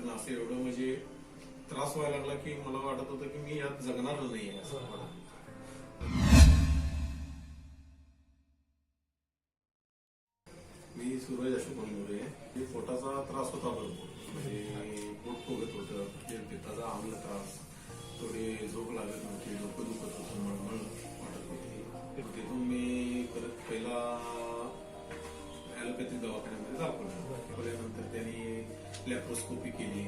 नंतर असं एवढं म्हणजे त्रास व्हायला लागला की मला वाटत होतं की मी यात जगणार नाहीये असं वाटत. मी सूरज अशोक बोलतोय. पोटाचा त्रास होता भरपूर, म्हणजे पोट फुगत होतं, पित्ताचा आम्ल त्रास, थोडी झोप लागत नव्हती, डोकं दुखत होतं, मळमळ वाटत होती. तिथून मी परत पहिला ॲलोपॅथिक दवाखान्यामध्ये दाखवलं. नंतर त्यांनी लॅप्रोस्कोपी केली,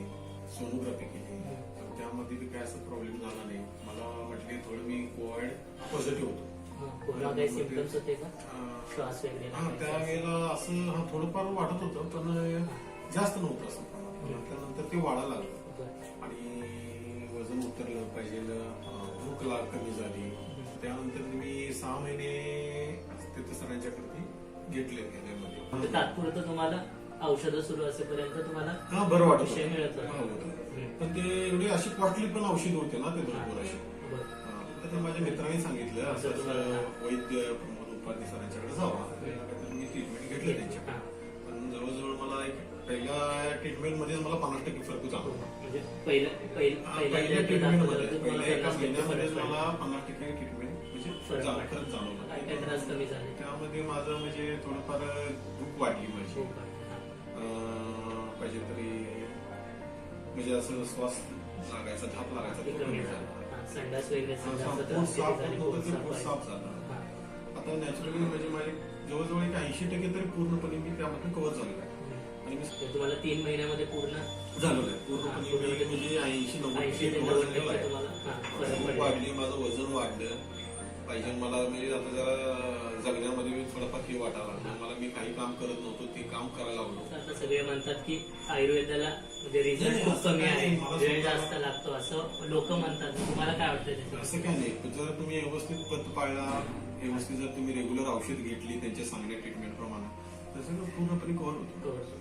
सोनोग्राफी केली. त्यामध्ये बी काय असा प्रॉब्लेम झाला नाही. मला म्हटले थोडं मी कोविड पॉझिटिव्ह होतो. त्यावेळेला असं थोडंफार वाटत होतं, पण जास्त नव्हतं असं. त्यानंतर ते वाढायला लागलं आणि वजन उतरलं पाहिजे, भूक कमी झाली. त्यानंतर मी 6 महिने तिथे सरांच्याकडे घेतले गेल्यामध्ये. तात्पुरतं तुम्हाला औषधं सुरू असेपर्यंत तुम्हाला बरं वाटत विषय मिळत होतं. पण ते एवढी अशी कॉस्टली पण औषध होते ना ते भरपूर अशी. तर माझ्या मित्रांनी सांगितलं असं वैद्य प्रमोद उपाध्ये सरांच्याकडे जावा. मी ट्रीटमेंट घेतली त्यांच्याकडे. पण जवळजवळ मला एक पहिल्या ट्रीटमेंट मध्ये मला 50% फरक जाणवला. पहिल्या ट्रीटमेंटमध्ये पहिल्या एका महिन्यामध्ये मला 50% ट्रीटमेंट म्हणजे फरक जाणवला. त्यामध्ये माझं म्हणजे थोडंफार भूक वाढली माझी, पाहिजे तरी म्हणजे असं श्वास लागायचा, धाप लागायचा तो कमी झाला. पोट साफ झाला. आता नॅचरली म्हणजे माझे जवळजवळ 80% तरी पूर्णपणे मी त्यामध्ये कव्हर झालेलं आहे. आणि मी तुम्हाला 3 महिन्यामध्ये पूर्ण झालेलं आहे. पूर्णपणे म्हणजे 80-90% कव्हर झालेलं आहे. वाढली, माझं वजन वाढलं पाहिजे. मला म्हणजे आता जरा जगण्यामध्ये थोडंफार हे वाटायला लागलं. मला मी काही काम करत नव्हतो, ते काम करायला लागलो. आता सगळे म्हणतात की आयुर्वेदाला म्हणजे रिझल्ट खूप कमी आहे, वेळ जास्त लागतो असं लोक म्हणतात. तुम्हाला काय वाटतं? असं काय नाही. जर तुम्ही व्यवस्थित पथ्य पाळला, व्यवस्थित जर तुम्ही रेग्युलर औषध घेतली त्यांच्या सांगण्या ट्रीटमेंट प्रमाणे, तर सगळं पूर्णपणे कव्हर होतं.